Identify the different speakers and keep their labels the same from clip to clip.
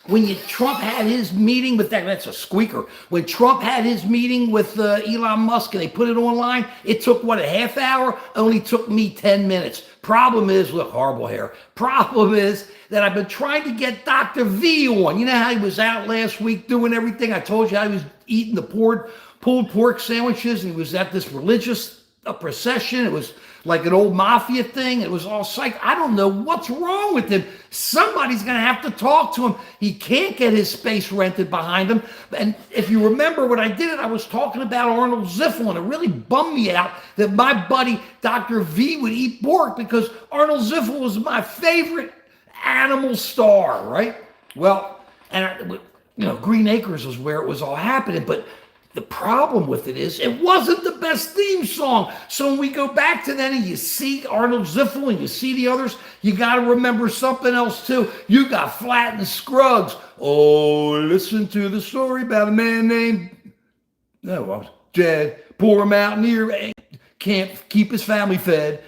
Speaker 1: when Trump had his meeting with that's a squeaker. When Trump had his meeting with Elon Musk and they put it online, it took what, a half hour? Only took me 10 minutes. Problem is, look, horrible hair. Problem is that I've been trying to get Dr. V on. You know how he was out last week doing everything? I told you how he was eating the pulled pork sandwiches and he was at this religious procession. It was like an old mafia thing. It was all psych. I don't know what's wrong with him. Somebody's going to have to talk to him. He can't get his space rented behind him. And if you remember when I did it, I was talking about Arnold Ziffel, and it really bummed me out that my buddy Dr. V would eat pork because Arnold Ziffel was my favorite animal star, right? Well, and Green Acres was where it was all happening, but the problem with it is it wasn't the best theme song. So when we go back to that and you see Arnold Ziffel and you see the others, you got to remember something else too. You got Flatt and Scruggs. Oh, listen to the story about a man named Jed, poor mountaineer, can't keep his family fed.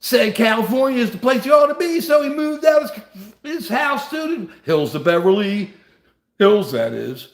Speaker 1: Said California is the place you ought to be, so he moved out his house to the Hills of Beverly Hills, that is.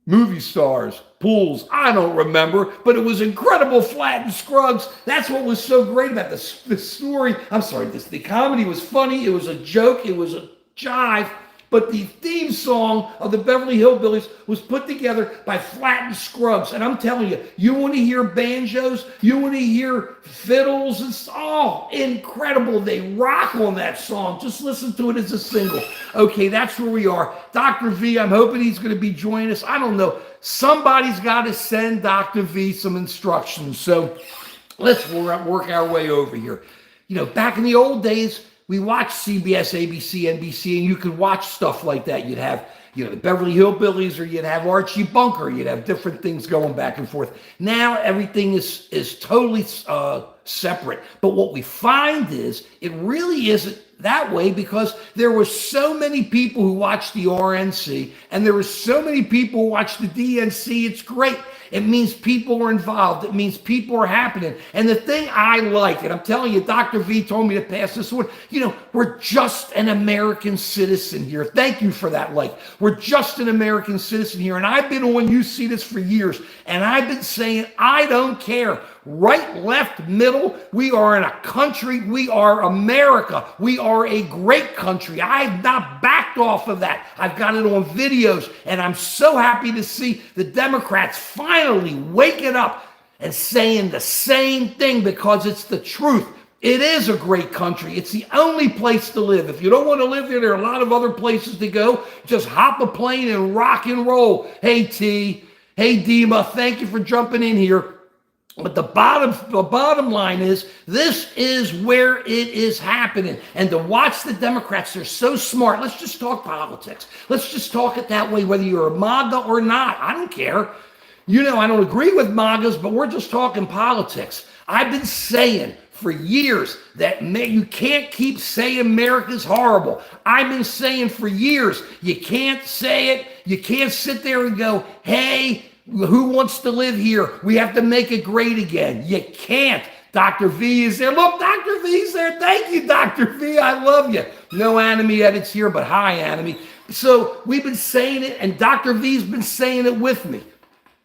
Speaker 1: Movie stars, pools, I don't remember, but it was incredible. Flatt and Scruggs. That's what was so great about this story. I'm sorry, the comedy was funny. It was a joke. It was a jive. But the theme song of the Beverly Hillbillies was put together by Flatt and Scruggs. And I'm telling you, you want to hear banjos, you want to hear fiddles, it's all incredible. They rock on that song. Just listen to it as a single. Okay, that's where we are. Dr. V, I'm hoping he's going to be joining us. I don't know. Somebody's got to send Dr. V some instructions. So let's work our way over here. Back in the old days, we watched CBS, ABC, NBC, and you could watch stuff like that. You'd have, the Beverly Hillbillies, or you'd have Archie Bunker. You'd have different things going back and forth. Now everything is totally separate. But what we find is it really isn't that way because there were so many people who watched the RNC and there were so many people who watched the DNC. It's great. It means people are involved. It means people are happening. And the thing I like, and I'm telling you, Dr. V told me to pass this one, we're just an American citizen here. Thank you for that. We're just an American citizen here. And I've been on You See This for years. And I've been saying, I don't care. Right, left, middle, we are in a country. We are America. We are a great country. I've not backed off of that. I've got it on videos. And I'm so happy to see the Democrats finally waking up and saying the same thing because it's the truth. It is a great country. It's the only place to live. If you don't want to live there are a lot of other places to go. Just hop a plane and rock and roll. Hey, T. Hey, Dima. Thank you for jumping in here. But the bottom line is, this is where it is happening. And to watch the Democrats, they're so smart. Let's just talk politics. Let's just talk it that way, whether you're a MAGA or not. I don't care. I don't agree with MAGAs, but we're just talking politics. I've been saying for years that you can't keep saying America's horrible. I've been saying for years, you can't say it. You can't sit there and go, hey, who wants to live here? We have to make it great again. You can't. Dr. V is there. Look, Dr. V's there. Thank you, Dr. V. I love you. No Anime Edits here, but hi, Anime. So we've been saying it, and Dr. V's been saying it with me.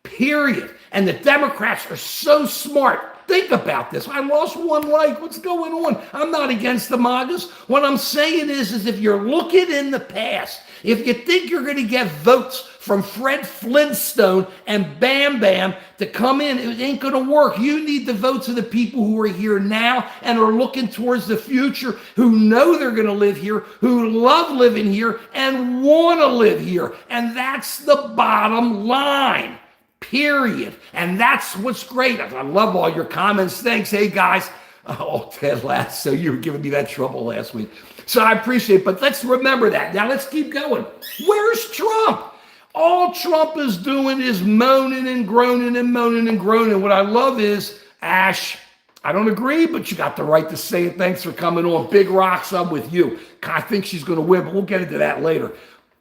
Speaker 1: Period. And the Democrats are so smart. Think about this. I lost one like. What's going on? I'm not against the MAGAs. What I'm saying is if you're looking in the past, if you think you're going to get votes from Fred Flintstone and Bam Bam to come in, it ain't going to work. You need the votes of the people who are here now and are looking towards the future, who know they're going to live here, who love living here and want to live here. And that's the bottom line. Period. And that's what's great. I love all your comments. Thanks. Hey, guys. Oh, Ted Lasso, you were giving me that trouble last week. So I appreciate it. But let's remember that. Now let's keep going. Where's Trump? All Trump is doing is moaning and groaning and moaning and groaning. What I love is, Ash, I don't agree, but you got the right to say it. Thanks for coming on. Big Rocks, I'm with you. I think she's going to win, but we'll get into that later.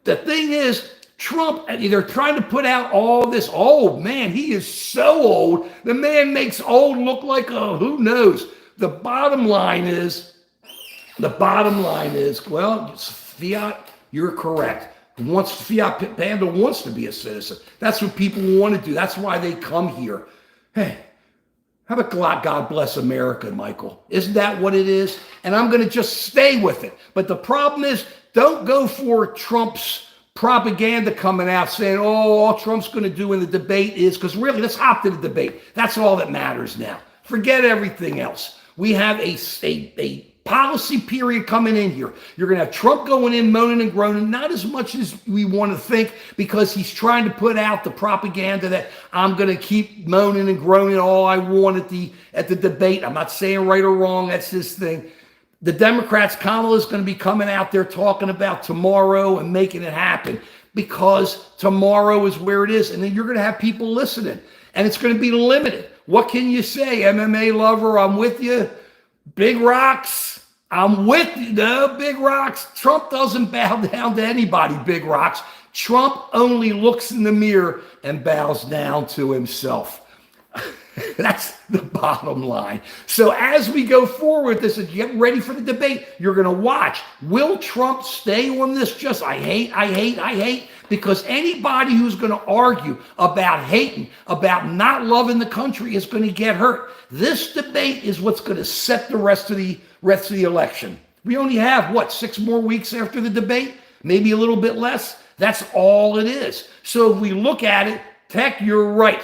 Speaker 1: The thing is, Trump, they're trying to put out all this. Oh, man, he is so old. The man makes old look like, who knows? The bottom line is, well, it's fiat You're correct. Fiat Panda wants to be a citizen. That's what people want to do. That's why they come here. Hey, how about God bless America, Michael? Isn't that what it is? And I'm going to just stay with it. But the problem is, don't go for Trump's propaganda coming out saying, oh, all Trump's going to do in the debate is, because really, let's hop to the debate. That's all that matters now. Forget everything else. We have a policy period coming in here. You're going to have Trump going in, moaning and groaning, not as much as we want to think, because he's trying to put out the propaganda that I'm going to keep moaning and groaning all I want at the debate. I'm not saying right or wrong. That's his thing. The Democrats, Kamala's going to be coming out there talking about tomorrow and making it happen, because tomorrow is where it is. And then you're going to have people listening, and it's going to be limited. What can you say? MMA lover, I'm with you. Big rocks, I'm with you. No, big rocks. Trump doesn't bow down to anybody, big rocks. Trump only looks in the mirror and bows down to himself. That's the bottom line. So as we go forward, this is get ready for the debate. You're going to watch. Will Trump stay on this? Just I hate. Because anybody who's going to argue about hating, about not loving the country is going to get hurt. This debate is what's going to set the rest of the election. We only have, 6 more weeks after the debate? Maybe a little bit less. That's all it is. So if we look at it, Tech, you're right.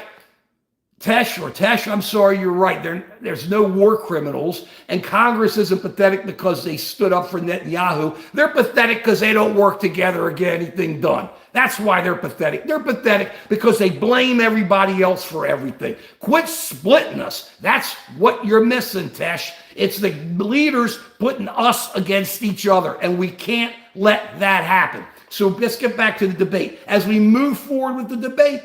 Speaker 1: Tesh, I'm sorry, you're right. There's no war criminals, and Congress isn't pathetic because they stood up for Netanyahu. They're pathetic because they don't work together or get anything done. That's why they're pathetic. They're pathetic because they blame everybody else for everything. Quit splitting us. That's what you're missing, Tesh. It's the leaders putting us against each other, and we can't let that happen. So let's get back to the debate. As we move forward with the debate,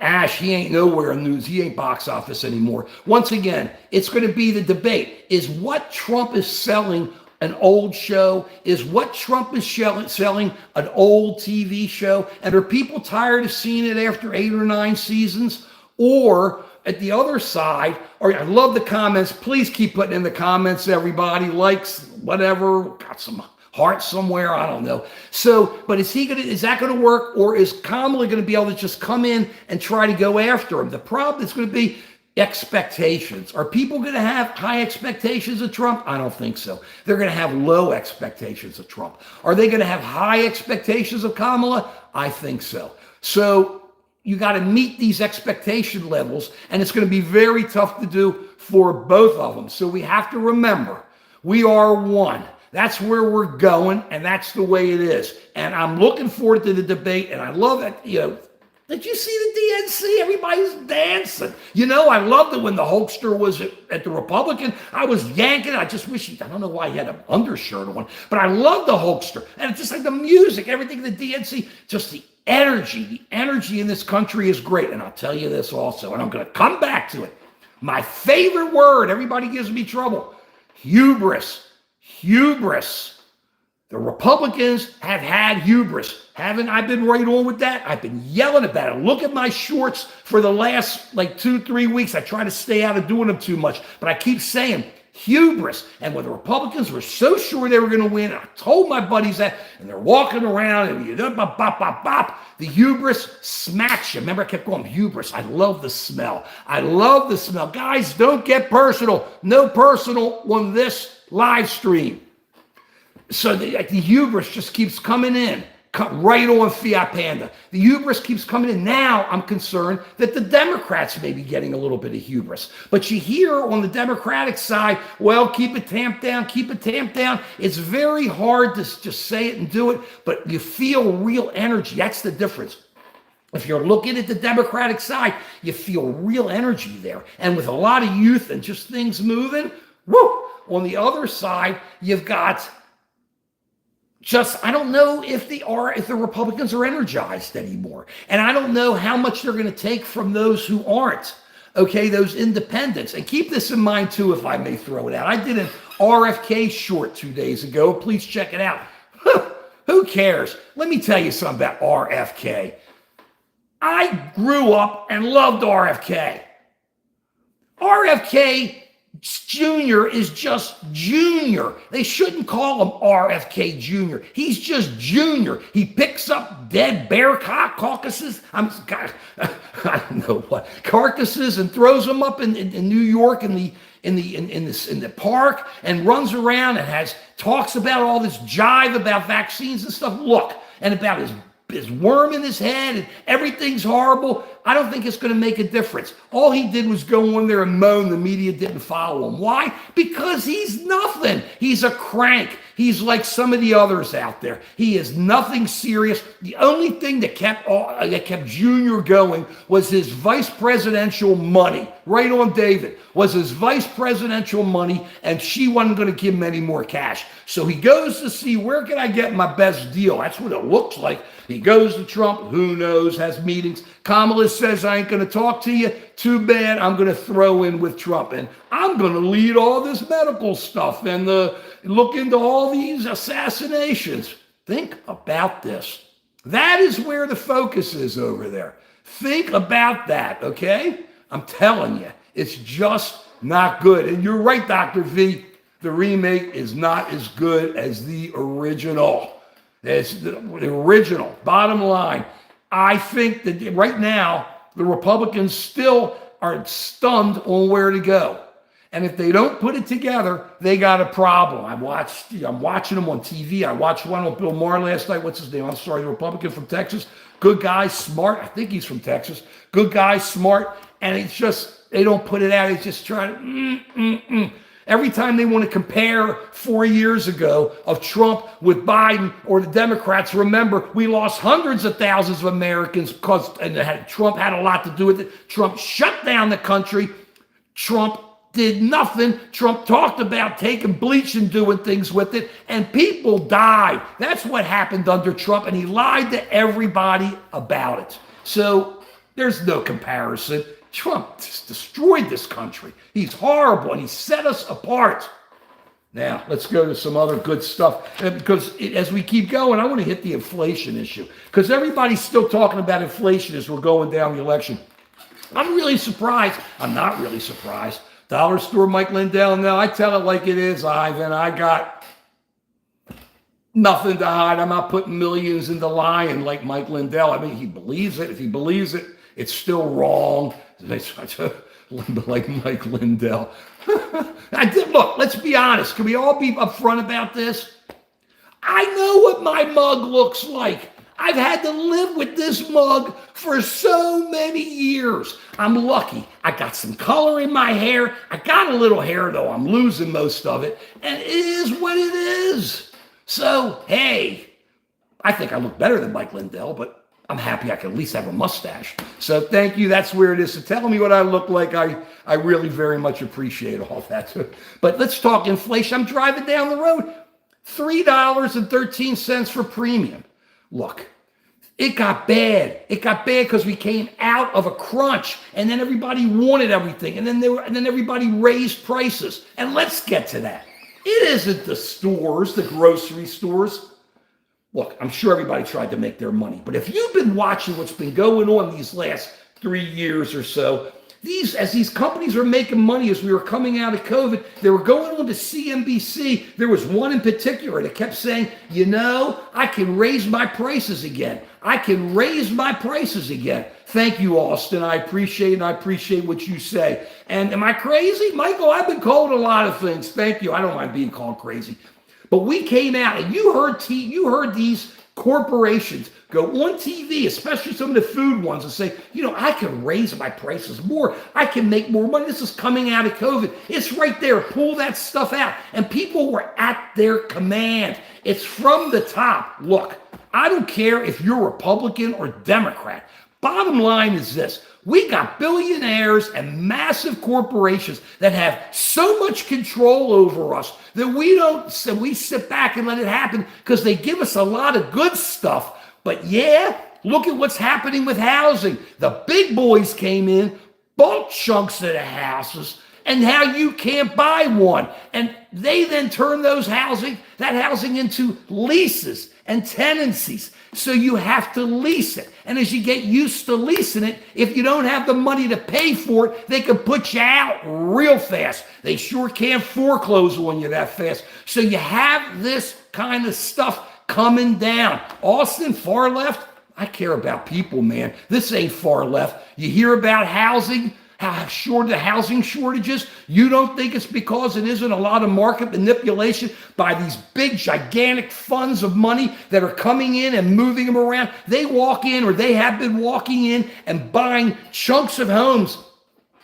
Speaker 1: Ash, he ain't nowhere in news. He ain't box office anymore. Once again, it's going to be the debate. Is what Trump is selling an old show? Is what Trump is selling an old TV show? And are people tired of seeing it after 8 or 9 seasons? Or at the other side, or I love the comments. Please keep putting in the comments, everybody. Likes, whatever. Got some heart somewhere, I don't know. So, but is that going to work, or is Kamala going to be able to just come in and try to go after him? The problem is going to be expectations. Are people going to have high expectations of Trump? I don't think so. They're going to have low expectations of Trump. Are they going to have high expectations of Kamala? I think so. So you got to meet these expectation levels, and it's going to be very tough to do for both of them. So we have to remember, we are one. That's where we're going, and that's the way it is. And I'm looking forward to the debate, and I love it. Did you see the DNC? Everybody's dancing. I loved it when the Hulkster was at the Republican. I was yanking. I just wish I don't know why he had an undershirt on, but I love the Hulkster. And it's just like the music, everything, the DNC, just the energy in this country is great. And I'll tell you this also, and I'm going to come back to it. My favorite word, everybody gives me trouble, hubris. Hubris. The Republicans have had hubris. Haven't I been right on with that? I've been yelling about it. Look at my shorts for the last 2-3 weeks. I try to stay out of doing them too much, but I keep saying hubris. And when the Republicans were so sure they were going to win, I told my buddies that, and they're walking around and the hubris smacks you. Remember, I kept going, hubris. I love the smell. Guys, don't get personal. No personal on this live stream. So the hubris just keeps coming in. Cut right on Fiat Panda. The hubris keeps coming in. Now I'm concerned that the Democrats may be getting a little bit of hubris. But you hear on the Democratic side, well, keep it tamped down. It's very hard to just say it and do it, but you feel real energy. That's the difference. If you're looking at the Democratic side, you feel real energy there. And with a lot of youth and just things moving, woo! On the other side, you've got I don't know if the Republicans are energized anymore. And I don't know how much they're going to take from those who aren't. Okay, those independents. And keep this in mind too, if I may throw it out. I did an RFK short 2 days ago. Please check it out. Who cares? Let me tell you something about RFK. I grew up and loved RFK. RFK Junior is just Junior. They shouldn't call him RFK Jr. He's just Junior. He picks up dead bear carcasses. God, I don't know what carcasses and throws them up in New York in the park and runs around and talks about all this jive about vaccines and stuff. Look, and about his worm in his head and everything's horrible. I don't think it's going to make a difference. All he did was go on there and moan. The media didn't follow him. Why? Because he's nothing. He's a crank. He's like some of the others out there. He is nothing serious. The only thing that kept Junior going was his vice presidential money. Right on David was his vice presidential money, and she wasn't going to give him any more cash. So he goes to see, where can I get my best deal? That's what it looks like. He goes to Trump, who knows, has meetings. Kamala says, I ain't going to talk to you. Too bad. I'm going to throw in with Trump. And I'm going to lead all this medical stuff and look into all these assassinations. Think about this. That is where the focus is over there. Think about that, okay? I'm telling you, it's just not good. And you're right, Dr. V. The remake is not as good as the original. It's the original. Bottom line, I think that right now, the Republicans still are stunned on where to go. And if they don't put it together, they got a problem. I'm watching them on TV. I watched one with Bill Maher last night. What's his name? I'm sorry, the Republican from Texas. Good guy, smart. I think he's from Texas. Good guy, smart. And it's just, they don't put it out. It's just trying to, Every time they want to compare 4 years ago of Trump with Biden or the Democrats, remember, we lost hundreds of thousands of Americans because Trump had a lot to do with it. Trump shut down the country. Trump did nothing. Trump talked about taking bleach and doing things with it, and people died. That's what happened under Trump, and he lied to everybody about it. So there's no comparison. Trump just destroyed this country. He's horrible, and he set us apart. Now, let's go to some other good stuff. Because as we keep going, I want to hit the inflation issue. Because everybody's still talking about inflation as we're going down the election. I'm really surprised. I'm not really surprised. Dollar store Mike Lindell. No, I tell it like it is, Ivan. I got nothing to hide. I'm not putting millions into lying like Mike Lindell. I mean, he believes it. If he believes it, it's still wrong. Like Mike Lindell. Look, let's be honest. Can we all be upfront about this? I know what my mug looks like. I've had to live with this mug for so many years. I'm lucky. I got some color in my hair. I got a little hair, though. I'm losing most of it. And it is what it is. So, hey, I think I look better than Mike Lindell, but I'm happy I can at least have a mustache. So thank you. That's where it is. So telling me what I look like, I really very much appreciate all that. But let's talk inflation. I'm driving down the road. $3.13 for premium. Look, it got bad. It got bad because we came out of a crunch, and then everybody wanted everything, and then everybody raised prices. And let's get to that. It isn't the stores, the grocery stores. Look, I'm sure everybody tried to make their money, but if you've been watching what's been going on these last 3 years or so, as these companies are making money as we were coming out of COVID, they were going on to CNBC. There was one in particular that kept saying, I can raise my prices again. I can raise my prices again. Thank you, Austin. I appreciate what you say. And am I crazy? Michael, I've been called a lot of things. Thank you. I don't mind being called crazy. But we came out, and you heard these corporations go on TV, especially some of the food ones, and say, I can raise my prices more. I can make more money. This is coming out of COVID. It's right there. Pull that stuff out. And people were at their command. It's from the top. Look, I don't care if you're Republican or Democrat. Bottom line is this. We got billionaires and massive corporations that have so much control over us that we sit back and let it happen because they give us a lot of good stuff. But look at what's happening with housing. The big boys came in, bought chunks of the houses, and now you can't buy one. And they then turn that housing into leases and tenancies. So you have to lease it. And as you get used to leasing it, if you don't have the money to pay for it, they can put you out real fast. They sure can't foreclose on you that fast. So you have this kind of stuff coming down. Austin, far left, I care about people, man. This ain't far left. You hear about housing, how short the housing shortages. You don't think it's because it isn't a lot of market manipulation by these big, gigantic funds of money that are coming in and moving them around? They walk in, or they have been walking in and buying chunks of homes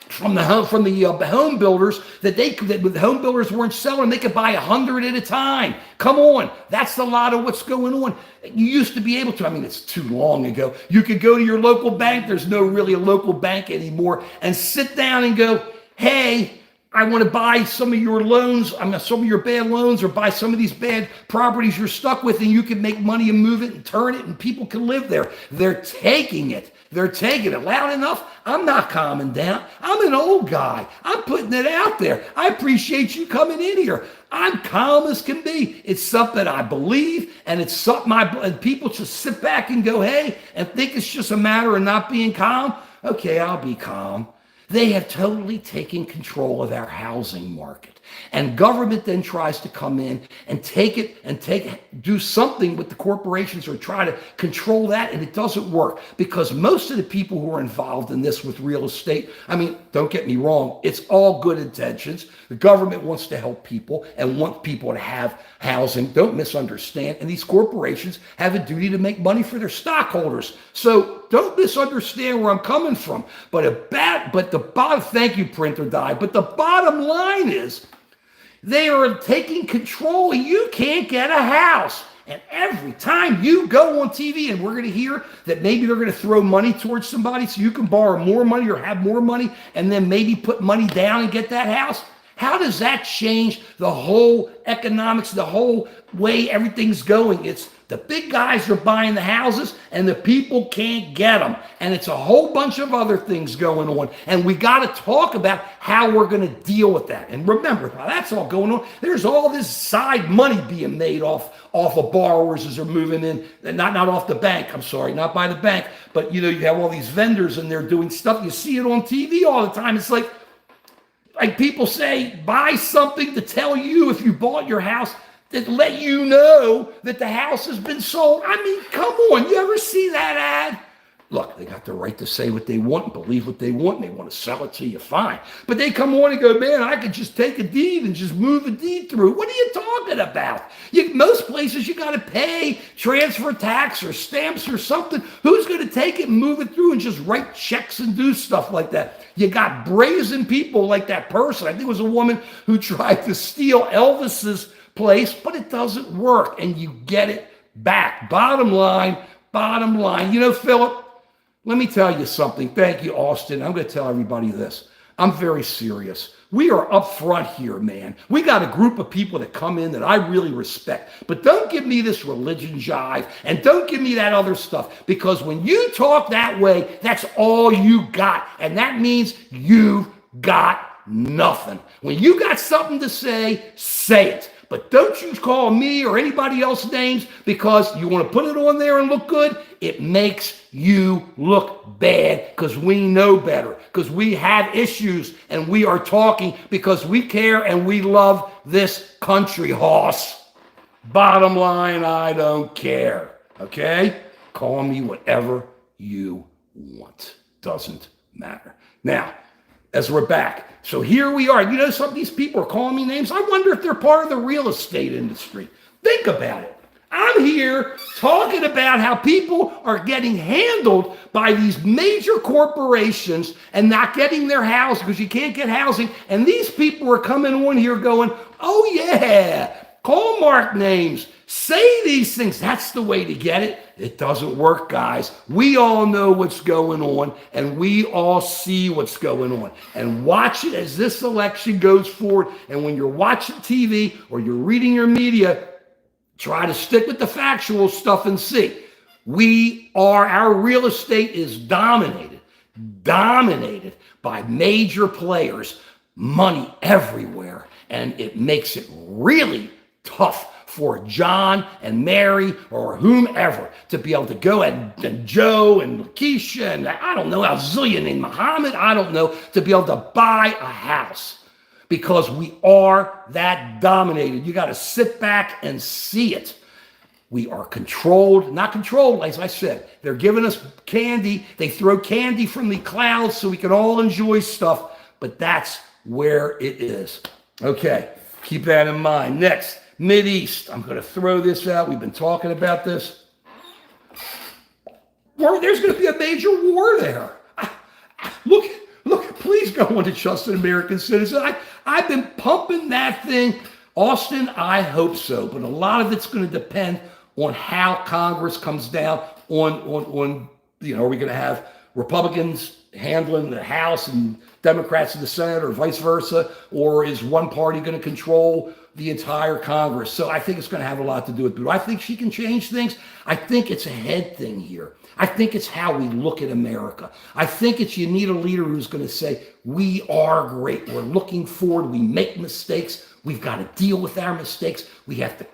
Speaker 1: from the home builders that the home builders weren't selling. They could buy 100 at a time. Come on, that's a lot of what's going on. You used to be able to, I mean, it's too long ago. You could go to your local bank. There's no really a local bank anymore, and sit down and go, hey, I want to buy some of your loans, some of your bad loans, or buy some of these bad properties you're stuck with, and you can make money and move it and turn it, and people can live there. They're taking it. They're taking it loud enough. I'm not calming down. I'm an old guy. I'm putting it out there. I appreciate you coming in here. I'm calm as can be. It's something I believe, and it's something and people just sit back and go, hey, and think it's just a matter of not being calm. Okay, I'll be calm. They have totally taken control of our housing market. And government then tries to come in and do something with the corporations or try to control that, and it doesn't work, because most of the people who are involved in this with real estate, I mean, don't get me wrong, it's all good intentions. The government wants to help people and want people to have housing. Don't misunderstand. And these corporations have a duty to make money for their stockholders. So don't misunderstand where I'm coming from. Thank you, Printer Die. But the bottom line is, they are taking control, and you can't get a house. And every time you go on TV, and we're going to hear that maybe they're going to throw money towards somebody so you can borrow more money or have more money, and then maybe put money down and get that house. How does that change the whole economics, the whole way everything's going? It's the big guys are buying the houses, and the people can't get them. And it's a whole bunch of other things going on. And we got to talk about how we're going to deal with that. And remember, while that's all going on, there's all this side money being made off of borrowers as they're moving in. Not off the bank, I'm sorry, not by the bank. But, you have all these vendors, and they're doing stuff. You see it on TV all the time. It's like people say, buy something to tell you if you bought your house, that let you know that the house has been sold. I mean, come on. You ever see that ad? Look, they got the right to say what they want and believe what they want, and they want to sell it to you, fine. But they come on and go, man, I could just take a deed and just move a deed through. What are you talking about? Most places you got to pay transfer tax or stamps or something. Who's going to take it and move it through and just write checks and do stuff like that? You got brazen people like that person. I think it was a woman who tried to steal Elvis's place, but it doesn't work, and you get it back. Bottom line. Philip, let me tell you something. Thank you, Austin. I'm going to tell everybody this. I'm very serious. We are up front here, man. We got a group of people that come in that I really respect. But don't give me this religion jive, and don't give me that other stuff, because when you talk that way, that's all you got. And that means you've got nothing. When you got something to say, say it. But don't you call me or anybody else names because you want to put it on there and look good. It makes you look bad, because we know better, because we have issues, and we are talking because we care and we love this country, hoss. Bottom line, I don't care. Okay? Call me whatever you want. Doesn't matter. Now, as we're back. So here we are. Some of these people are calling me names. I wonder if they're part of the real estate industry. Think about it. I'm here talking about how people are getting handled by these major corporations and not getting their house because you can't get housing. And these people are coming on here going, oh yeah, call Mark names. Say these things. That's the way to get it. It doesn't work, guys. We all know what's going on, and we all see what's going on. And watch it as this election goes forward. And when you're watching TV or you're reading your media, try to stick with the factual stuff and see. Our real estate is dominated by major players, money everywhere. And it makes it really tough for John and Mary or whomever to be able to go and Joe and Lakeisha and I don't know, a zillion and Muhammad, I don't know, to be able to buy a house. Because we are that dominated. You got to sit back and see it. We are controlled, not controlled, as I said. They're giving us candy. They throw candy from the clouds so we can all enjoy stuff, but that's where it is. Okay, keep that in mind. Next, Mideast. I'm going to throw this out. We've been talking about this. There's going to be a major war there. Look, please go on to Just an American Citizen. I've been pumping that thing. Austin, I hope so. But a lot of it's going to depend on how Congress comes down on are we going to have Republicans handling the House and Democrats in the Senate or vice versa? Or is one party going to control the entire Congress? So I think it's going to have a lot to do with it. Do I think she can change things? I think it's a head thing here. I think it's how we look at America. I think it's you need a leader who's going to say, we are great. We're looking forward. We make mistakes. We've got to deal with our mistakes. We have to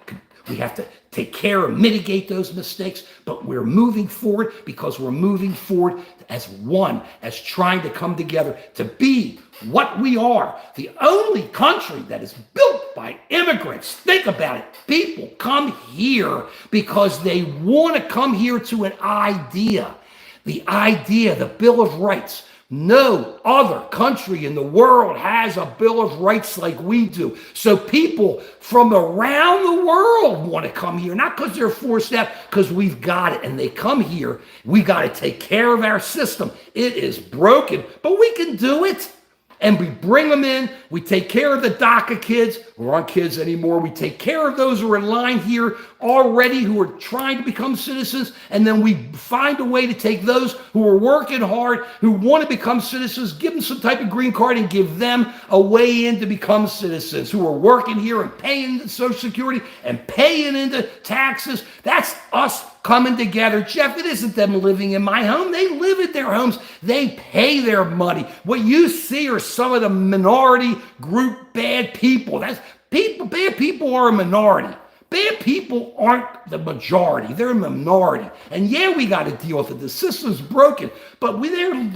Speaker 1: take care and mitigate those mistakes, but we're moving forward because we're moving forward as one, as trying to come together to be what we are. The only country that is built by immigrants. Think about it. People come here because they want to come here to an idea. The idea, the Bill of Rights. No other country in the world has a Bill of Rights like we do. So people from around the world want to come here, not because they're forced out, because we've got it. And they come here. We got to take care of our system. It is broken, but we can do it. And we bring them in. We take care of the DACA kids who aren't kids anymore. We take care of those who are in line here already who are trying to become citizens. And then we find a way to take those who are working hard, who want to become citizens, give them some type of green card and give them a way in to become citizens who are working here and paying the Social Security and paying into taxes. That's us coming together. Jeff, it isn't them living in my home. They live in their homes. They pay their money. What you see are some of the minority group bad people. Bad people are a minority. Bad people aren't the majority. They're a minority. And yeah, we got to deal with it. The system's broken, but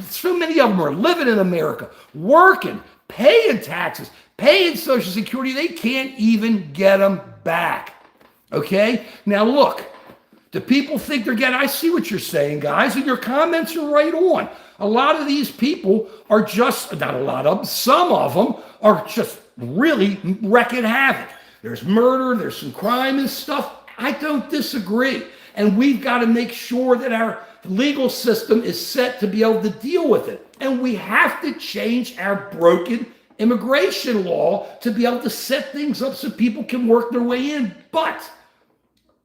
Speaker 1: so many of them are living in America, working, paying taxes, paying Social Security. They can't even get them back. Okay? Now look, do people think they're getting, I see what you're saying, guys, and your comments are right on. A lot of these people are just, not a lot of them, some of them are just really wreaking havoc. There's murder, there's some crime and stuff. I don't disagree. And we've got to make sure that our legal system is set to be able to deal with it. And we have to change our broken immigration law to be able to set things up so people can work their way in. But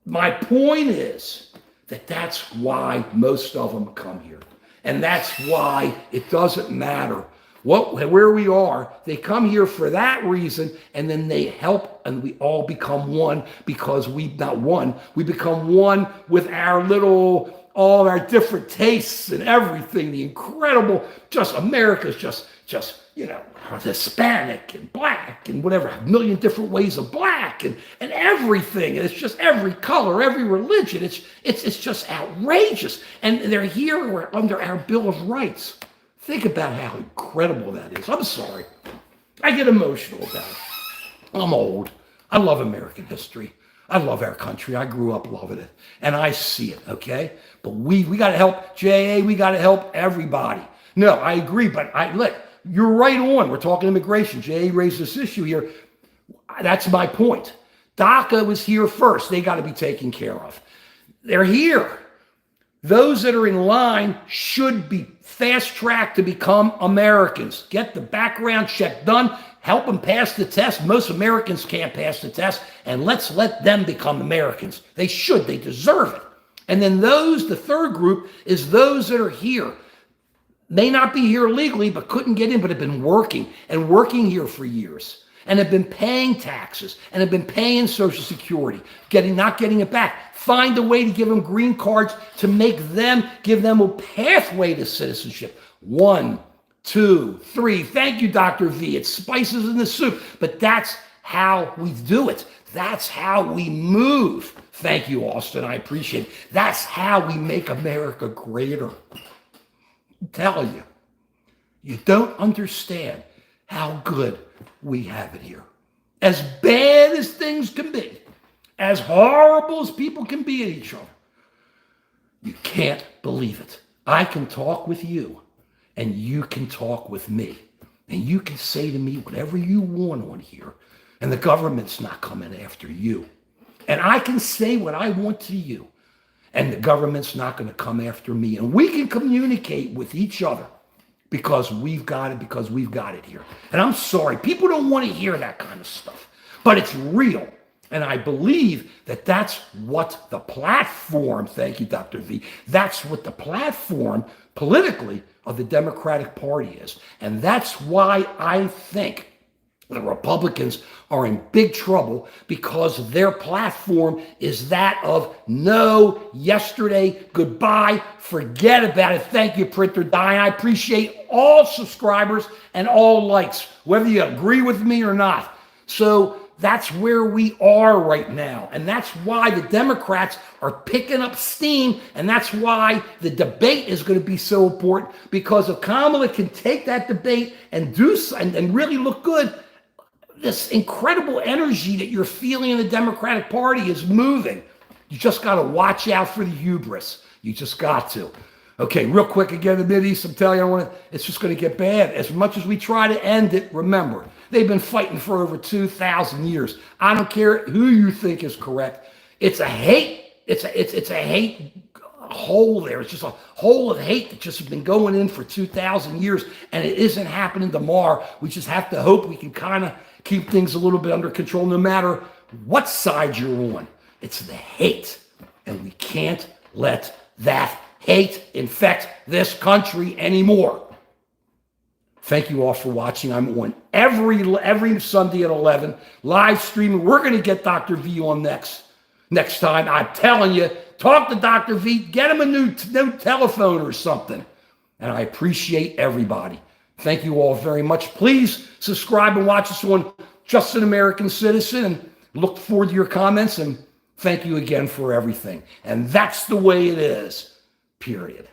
Speaker 1: my point is that that's why most of them come here. And that's why it doesn't matter where we are. They come here for that reason, and then they help, and we all become one because we become one with all our different tastes and everything. The incredible, America's just Hispanic and black and whatever, a million different ways of black and everything. It's just every color, every religion. It's just outrageous. And they're here under our Bill of Rights. Think about how incredible that is. I'm sorry. I get emotional about it. I'm old. I love American history. I love our country. I grew up loving it. And I see it, okay? But we got to help JA. We got to help everybody. No, I agree. But look, you're right on. We're talking immigration. JA raised this issue here. That's my point. DACA was here first. They got to be taken care of. They're here. Those that are in line should be fast-tracked to become Americans. Get the background check done. Help them pass the test. Most Americans can't pass the test. And let's let them become Americans. They should. They deserve it. And then the third group is those that are here. May not be here legally, but couldn't get in, but have been working here for years and have been paying taxes and have been paying Social Security, not getting it back. Find a way to give them green cards to give them a pathway to citizenship. 1, 2, 3. Thank you, Dr. V. It spices in the soup, but that's how we do it. That's how we move. Thank you, Austin. I appreciate it. That's how we make America greater. I'm telling you, you don't understand how good we have it here. As bad as things can be, as horrible as people can be at each other, you can't believe it. I can talk with you, and you can talk with me. And you can say to me whatever you want on here, and the government's not coming after you. And I can say what I want to you, and the government's not going to come after me. And we can communicate with each other because we've got it here. And I'm sorry, people don't want to hear that kind of stuff, but it's real. And I believe that that's what the platform, thank you, Dr. V, that's what the platform politically of the Democratic Party is. And that's why I think the Republicans are in big trouble, because their platform is that of no, yesterday, goodbye, forget about it. Thank you, Printer Diane. I appreciate all subscribers and all likes, whether you agree with me or not. So that's where we are right now. And that's why the Democrats are picking up steam. And that's why the debate is going to be so important, because if Kamala can take that debate and do and really look good, this incredible energy that you're feeling in the Democratic Party is moving. You just got to watch out for the hubris. You just got to. Okay, real quick again, the Mideast, I'm telling you, it's just going to get bad. As much as we try to end it, remember, they've been fighting for over 2,000 years. I don't care who you think is correct. It's a hate. It's a hate hole there. It's just a hole of hate that just has been going in for 2,000 years, and it isn't happening tomorrow. We just have to hope we can kind of keep things a little bit under control, no matter what side you're on. It's the hate, and we can't let that hate infect this country anymore. Thank you all for watching. I'm on every Sunday at 11, live streaming. We're going to get Dr. V on next time. I'm telling you, talk to Dr. V, get him a new telephone or something. And I appreciate everybody. Thank you all very much. Please subscribe and watch us on Just an American Citizen, and look forward to your comments, and thank you again for everything. And that's the way it is, period.